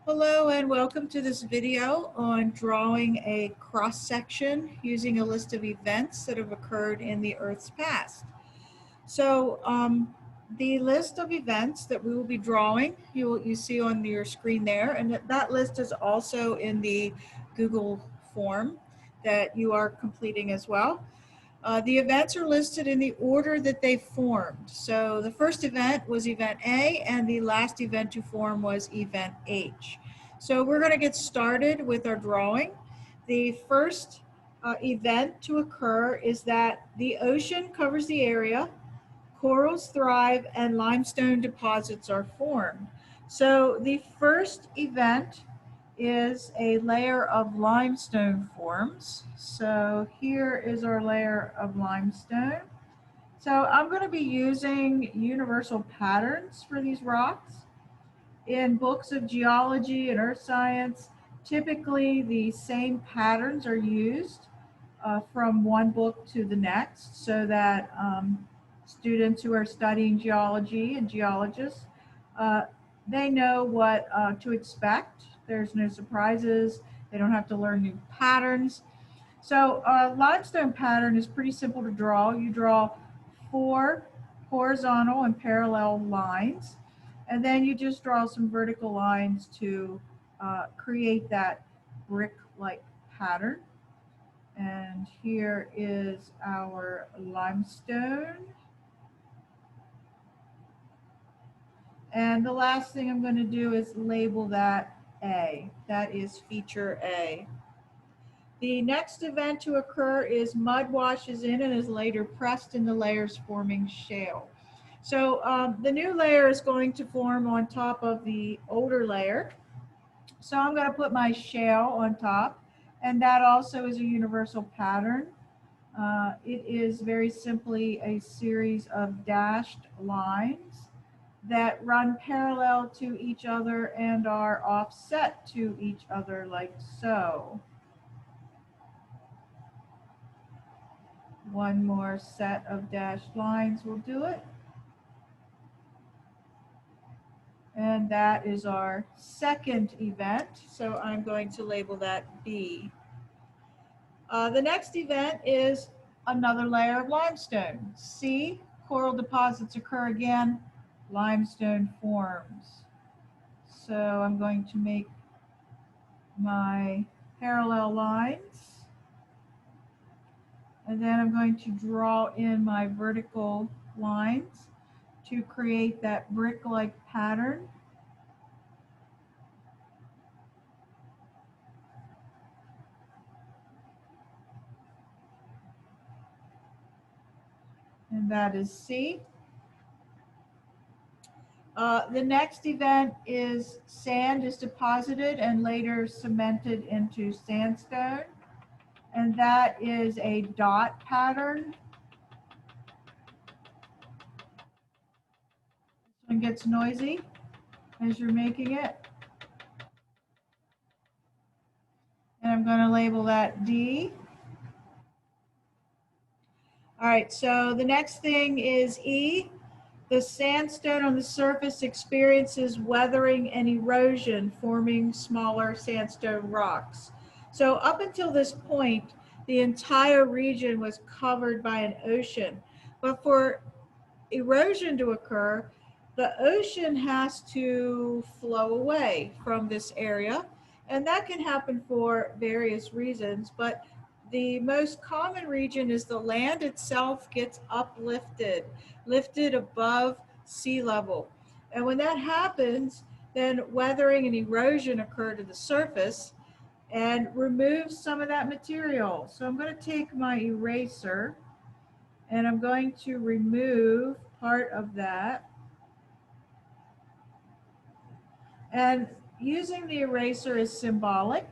Hello and welcome to this video on drawing a cross-section using a list of events that have occurred in the Earth's past. The list of events that we will be drawing, you see on your screen there, and that list is also in the Google form that you are completing as well. The events are listed in the order that they formed. So the first event was event A, and the last event to form was event H. So we're going to get started with our drawing. The first event to occur is that the ocean covers the area, corals thrive, and limestone deposits are formed. So the first event is a layer of limestone forms. So here is our layer of limestone. So I'm going to be using universal patterns for these rocks. In books of geology and earth science, typically the same patterns are used from one book to the next so that students who are studying geology and geologists, they know what to expect. There's no surprises. They don't have to learn new patterns. So a limestone pattern is pretty simple to draw. You draw 4 horizontal and parallel lines, and then you just draw some vertical lines to create that brick-like pattern. And here is our limestone. And the last thing I'm going to do is label that A. That is feature A. The next event to occur is mud washes in and is later pressed in the layers forming shale. So the new layer is going to form on top of the older layer. So I'm going to put my shale on top, and that also is a universal pattern. It is very simply a series of dashed lines that run parallel to each other and are offset to each other like so. One more set of dashed lines will do it. And that is our second event. So I'm going to label that B. The next event is another layer of limestone. C, coral deposits occur again, limestone forms. So I'm going to make my parallel lines. And then I'm going to draw in my vertical lines to create that brick-like pattern. And that is C. The next event is sand is deposited and later cemented into sandstone. And that is a dot pattern. This one gets noisy as you're making it. And I'm going to label that D. All right, so the next thing is E. The sandstone on the surface experiences weathering and erosion, forming smaller sandstone rocks. So up until this point, the entire region was covered by an ocean. But for erosion to occur, the ocean has to flow away from this area. And that can happen for various reasons, but the most common region is the land itself gets uplifted, lifted above sea level. And when that happens, then weathering and erosion occur to the surface and remove some of that material. So I'm going to take my eraser and I'm going to remove part of that. And using the eraser is symbolic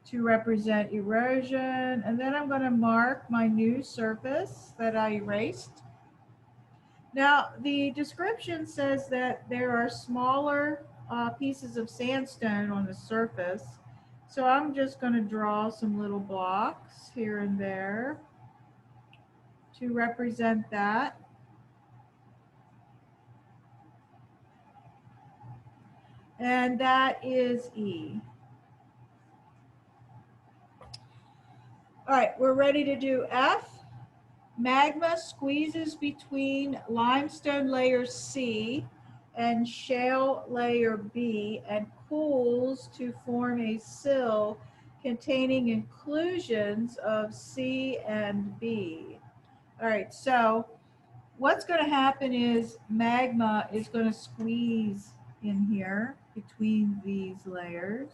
to represent erosion. And then I'm going to mark my new surface that I erased. Now, the description says that there are smaller pieces of sandstone on the surface. So I'm just going to draw some little blocks here and there to represent that. And that is E. All right, we're ready to do F. Magma squeezes between limestone layer C and shale layer B and cools to form a sill containing inclusions of C and B. All right, so what's going to happen is magma is going to squeeze in here between these layers,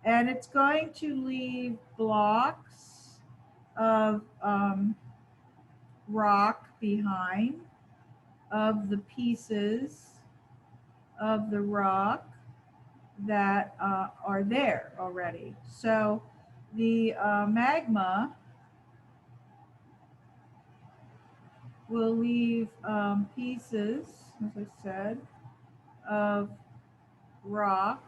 and it's going to leave blocks of rock behind, of the pieces of the rock that are there already. So the magma will leave pieces, as I said, of rock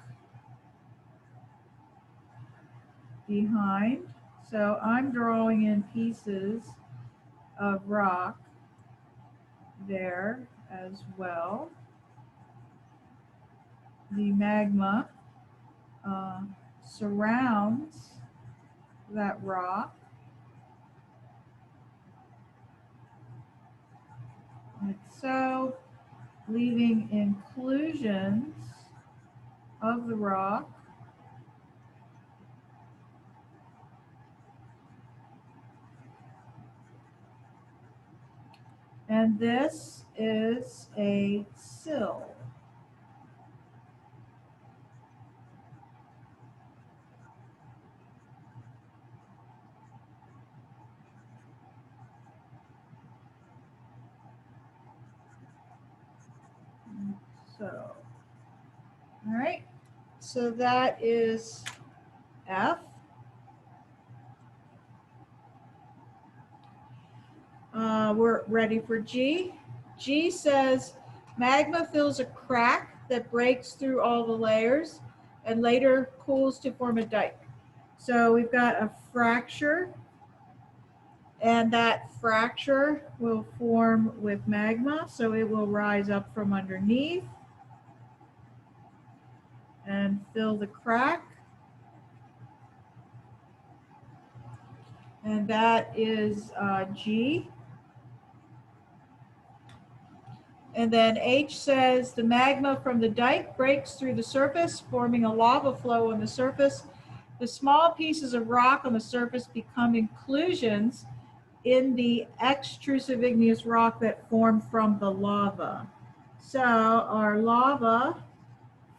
behind. So I'm drawing in pieces of rock there as well. The magma surrounds that rock, like so, leaving inclusions of the rock. And this is a sill. So, all right, so that is F. We're ready for G. G says magma fills a crack that breaks through all the layers and later cools to form a dike. So we've got a fracture, and that fracture will form with magma, so it will rise up from underneath and fill the crack. And that is G. And then H says the magma from the dike breaks through the surface, forming a lava flow on the surface. The small pieces of rock on the surface become inclusions in the extrusive igneous rock that formed from the lava. So our lava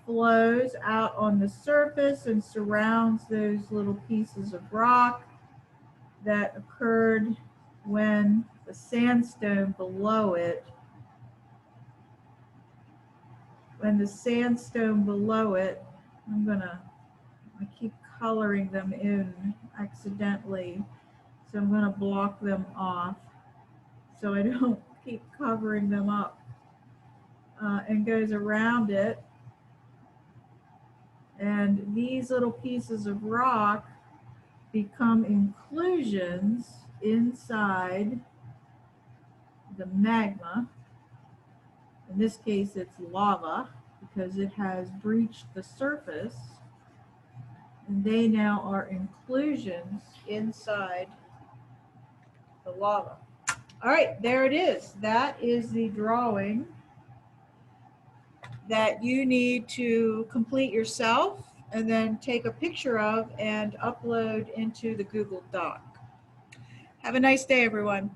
flows out on the surface and surrounds those little pieces of rock that occurred when the sandstone below it, I keep coloring them in accidentally, so I'm gonna block them off so I don't keep covering them up, and goes around it. And these little pieces of rock become inclusions inside the magma. In this case, it's lava because it has breached the surface, and they now are inclusions inside the lava. All right, there it is. That is the drawing that you need to complete yourself and then take a picture of and upload into the Google Doc. Have a nice day, everyone.